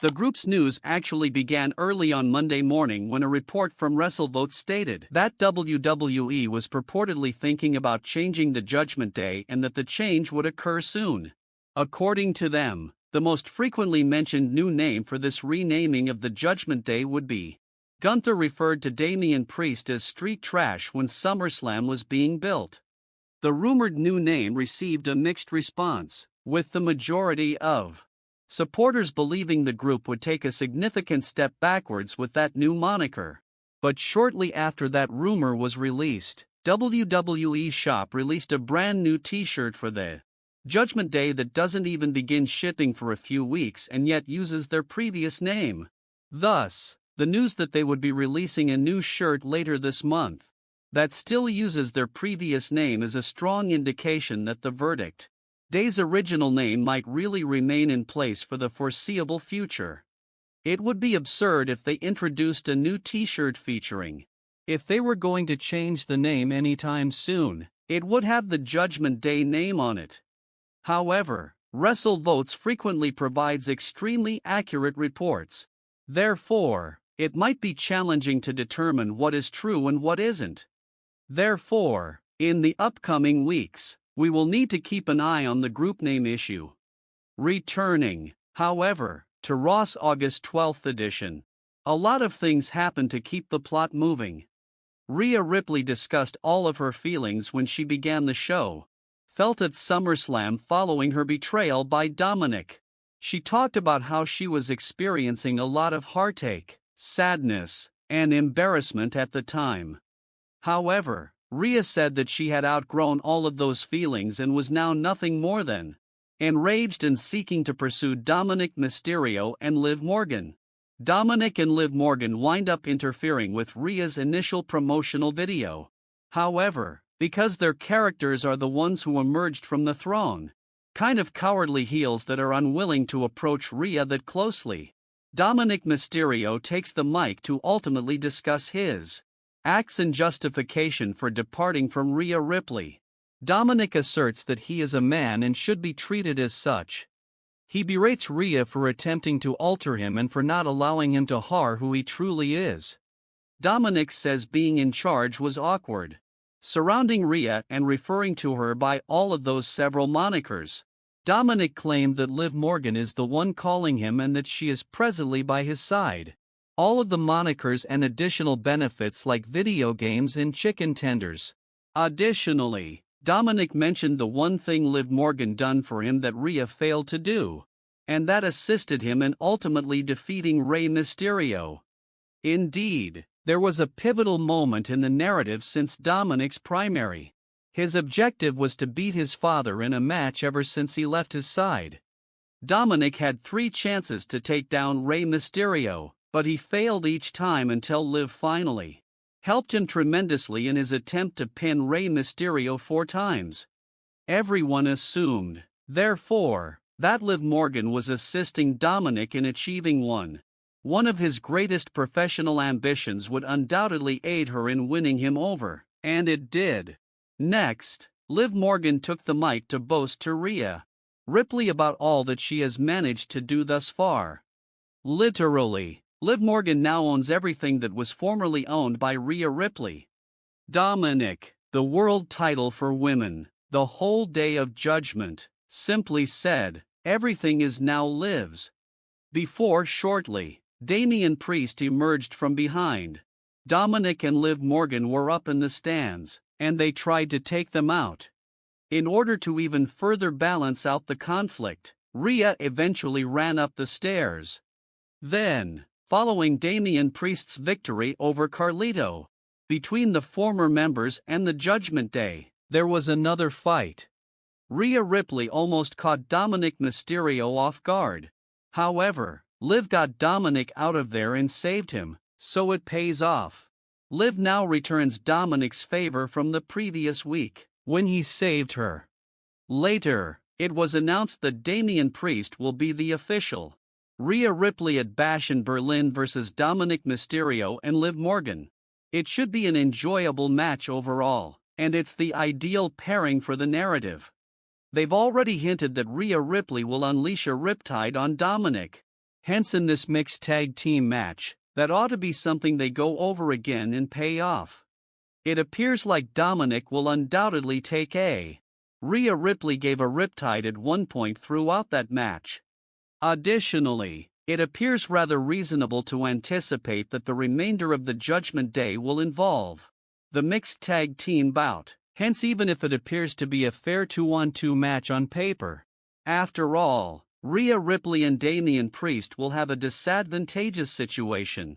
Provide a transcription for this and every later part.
The group's news actually began early on Monday morning when a report from WrestleVotes stated that WWE was purportedly thinking about changing the Judgment Day and that the change would occur soon. According to them, the most frequently mentioned new name for this renaming of the Judgment Day would be Gunther referred to Damian Priest as street trash when SummerSlam was being built. The rumored new name received a mixed response, with the majority of supporters believing the group would take a significant step backwards with that new moniker. But shortly after that rumor was released, WWE Shop released a brand new t-shirt for the Judgment Day that doesn't even begin shipping for a few weeks and yet uses their previous name. Thus, the news that they would be releasing a new shirt later this month that still uses their previous name is a strong indication that the verdict Day's original name might really remain in place for the foreseeable future. It would be absurd if they introduced a new t-shirt featuring. If they were going to change the name anytime soon, it would have the Judgment Day name on it. However, WrestleVotes frequently provides extremely accurate reports. Therefore, it might be challenging to determine what is true and what isn't. Therefore, in the upcoming weeks, we will need to keep an eye on the group name issue. Returning, however, to Raw's August 12th edition, a lot of things happened to keep the plot moving. Rhea Ripley discussed all of her feelings when she began the show, felt at SummerSlam following her betrayal by Dominic. She talked about how she was experiencing a lot of heartache, sadness, and embarrassment at the time. However, Rhea said that she had outgrown all of those feelings and was now nothing more than enraged and seeking to pursue Dominic Mysterio and Liv Morgan. Dominic and Liv Morgan wind up interfering with Rhea's initial promotional video. However, because their characters are the ones who emerged from the throng, kind of cowardly heels that are unwilling to approach Rhea that closely, Dominic Mysterio takes the mic to ultimately discuss his acts and justification for departing from Rhea Ripley. Dominic asserts that he is a man and should be treated as such. He berates Rhea for attempting to alter him and for not allowing him to har who he truly is. Dominic says being in charge was awkward, surrounding Rhea and referring to her by all of those several monikers. Dominic claimed that Liv Morgan is the one calling him and that she is presently by his side. All of the monikers and additional benefits like video games and chicken tenders. Additionally, Dominic mentioned the one thing Liv Morgan done for him that Rhea failed to do, and that assisted him in ultimately defeating Rey Mysterio. Indeed, there was a pivotal moment in the narrative since Dominic's primary. His objective was to beat his father in a match ever since he left his side. Dominic had 3 chances to take down Rey Mysterio, but he failed each time until Liv finally helped him tremendously in his attempt to pin Rey Mysterio 4 times. Everyone assumed, therefore, that Liv Morgan was assisting Dominic in achieving one of his greatest professional ambitions would undoubtedly aid her in winning him over, and it did. Next, Liv Morgan took the mic to boast to Rhea Ripley about all that she has managed to do thus far. Literally, Liv Morgan now owns everything that was formerly owned by Rhea Ripley. Dominic, the world title for women, the whole day of judgment, simply said, everything is now Liv's. Before shortly, Damian Priest emerged from behind. Dominic and Liv Morgan were up in the stands, and they tried to take them out. In order to even further balance out the conflict, Rhea eventually ran up the stairs. Then, following Damian Priest's victory over Carlito, between the former members and the Judgment Day, there was another fight. Rhea Ripley almost caught Dominic Mysterio off guard. However, Liv got Dominic out of there and saved him, so it pays off. Liv now returns Dominic's favor from the previous week, when he saved her. Later, it was announced that Damian Priest will be the official Rhea Ripley at Bash in Berlin versus Dominic Mysterio and Liv Morgan. It should be an enjoyable match overall, and it's the ideal pairing for the narrative. They've already hinted that Rhea Ripley will unleash a riptide on Dominic. Hence in this mixed tag team match, that ought to be something they go over again and pay off. It appears like Dominic will undoubtedly take a. Rhea Ripley gave a riptide at one point throughout that match. Additionally, it appears rather reasonable to anticipate that the remainder of the Judgment Day will involve the mixed tag team bout, hence even if it appears to be a fair 2-on-2 match on paper. After all, Rhea Ripley and Damian Priest will have a disadvantageous situation.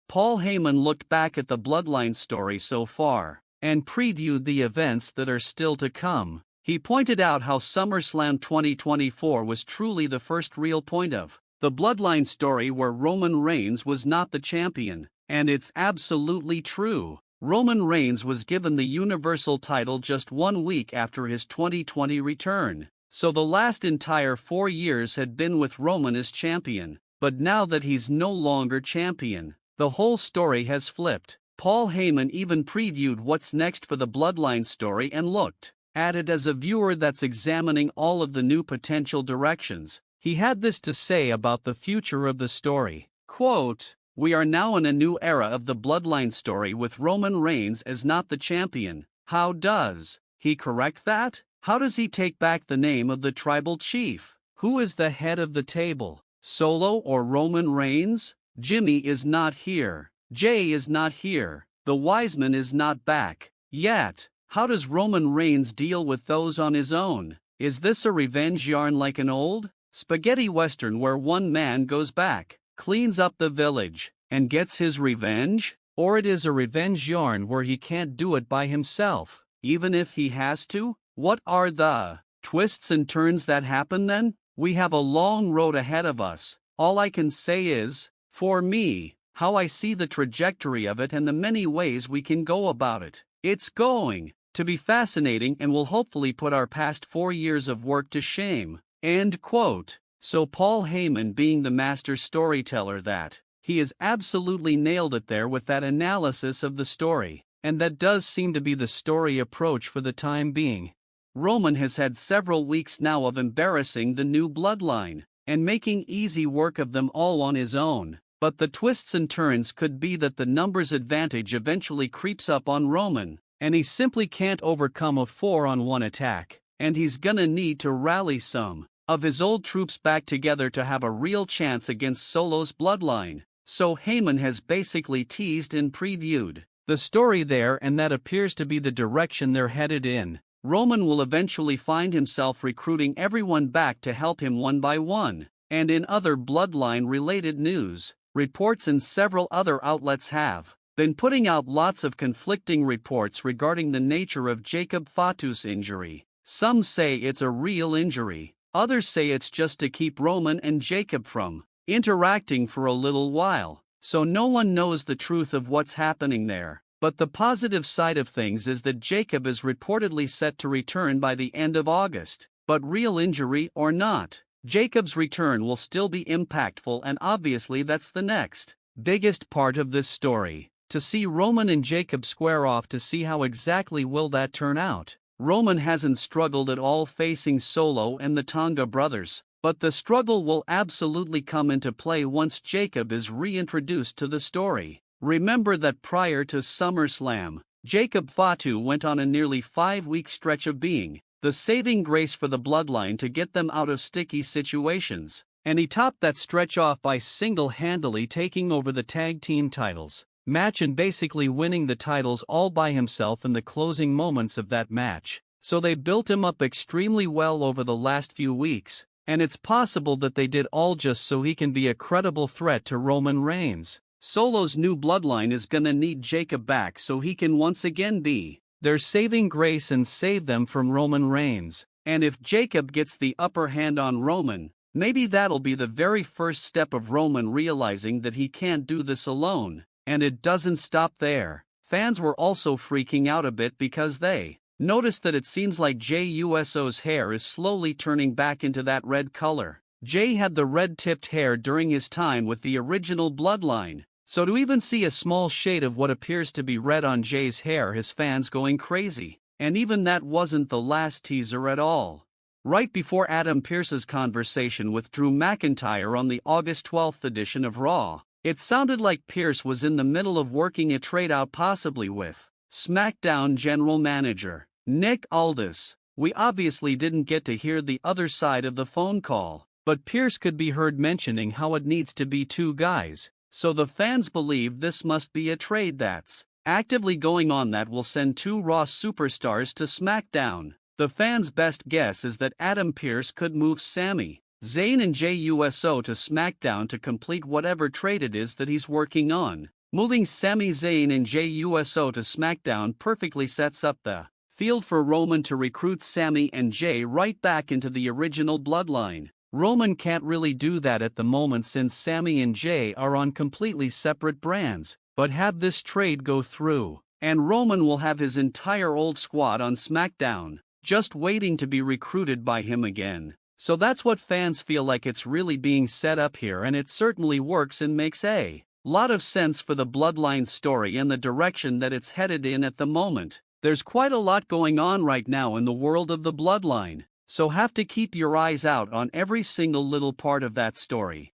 Paul Heyman looked back at the Bloodline story so far, and previewed the events that are still to come. He pointed out how SummerSlam 2024 was truly the first real point of the Bloodline story where Roman Reigns was not the champion, and it's absolutely true. Roman Reigns was given the Universal title just 1 week after his 2020 return, so the last entire 4 years had been with Roman as champion, but now that he's no longer champion, the whole story has flipped. Paul Heyman even previewed what's next for the Bloodline story and looked at it as a viewer that's examining all of the new potential directions. He had this to say about the future of the story. Quote, "We are now in a new era of the Bloodline story with Roman Reigns as not the champion. How does he correct that? How does he take back the name of the tribal chief? Who is the head of the table? Solo or Roman Reigns? Jimmy is not here. Jay is not here. The Wiseman is not back yet. How does Roman Reigns deal with those on his own? Is this a revenge yarn like an old spaghetti western where one man goes back, cleans up the village, and gets his revenge? Or it is a revenge yarn where he can't do it by himself, even if he has to? What are the twists and turns that happen then? We have a long road ahead of us. All I can say is, for me, how I see the trajectory of it and the many ways we can go about it. It's going to be fascinating and will hopefully put our past 4 years of work to shame." End quote. So Paul Heyman being the master storyteller that he has absolutely nailed it there with that analysis of the story, and that does seem to be the story approach for the time being. Roman has had several weeks now of embarrassing the new Bloodline, and making easy work of them all on his own. But the twists and turns could be that the numbers advantage eventually creeps up on Roman, and he simply can't overcome a 4-on-1 attack, and he's gonna need to rally some of his old troops back together to have a real chance against Solo's Bloodline. So Heyman has basically teased and previewed the story there, and that appears to be the direction they're headed in. Roman will eventually find himself recruiting everyone back to help him one by one. And in other Bloodline-related news, reports in several other outlets have been putting out lots of conflicting reports regarding the nature of Jacob Fatu's injury. Some say it's a real injury, others say it's just to keep Roman and Jacob from interacting for a little while, so no one knows the truth of what's happening there. But the positive side of things is that Jacob is reportedly set to return by the end of August, but real injury or not, Jacob's return will still be impactful, and obviously that's the next biggest part of this story. To see Roman and Jacob square off, to see how exactly will that turn out. Roman hasn't struggled at all facing Solo and the Tonga brothers, but the struggle will absolutely come into play once Jacob is reintroduced to the story. Remember that prior to SummerSlam, Jacob Fatu went on a nearly 5-week stretch of being the saving grace for the Bloodline to get them out of sticky situations, and he topped that stretch off by single-handedly taking over the tag team titles match and basically winning the titles all by himself in the closing moments of that match. So they built him up extremely well over the last few weeks, and it's possible that they did all just so he can be a credible threat to Roman Reigns. Solo's new Bloodline is gonna need Jacob back so he can once again be their saving grace and save them from Roman Reigns. And if Jacob gets the upper hand on Roman, maybe that'll be the very first step of Roman realizing that he can't do this alone. And it doesn't stop there. Fans were also freaking out a bit because they noticed that it seems like Jey Uso's hair is slowly turning back into that red color. Jey had the red-tipped hair during his time with the original Bloodline, so to even see a small shade of what appears to be red on Jey's hair has fans going crazy. And even that wasn't the last teaser at all. right before Adam Pearce's conversation with Drew McIntyre on the August 12th edition of Raw. It sounded like Pearce was in the middle of working a trade out, possibly with Smackdown general manager Nick Aldis. We obviously didn't get to hear the other side of the phone call, but Pearce could be heard mentioning how it needs to be two guys, so the fans believe this must be a trade that's actively going on that will send two Raw superstars to SmackDown. The fans' best guess is that Adam Pearce could move Sami Zayn and Jey Uso to SmackDown to complete whatever trade it is that he's working on. Moving Sami Zayn and Jey Uso to SmackDown perfectly sets up the field for Roman to recruit Sami and Jey right back into the original bloodline. Roman can't really do that at the moment since Sami and Jey are on completely separate brands, but have this trade go through, and Roman will have his entire old squad on SmackDown, just waiting to be recruited by him again. So that's what fans feel like it's really being set up here, and it certainly works and makes a lot of sense for the Bloodline story and the direction that it's headed in at the moment. There's quite a lot going on right now in the world of the Bloodline, so have to keep your eyes out on every single little part of that story.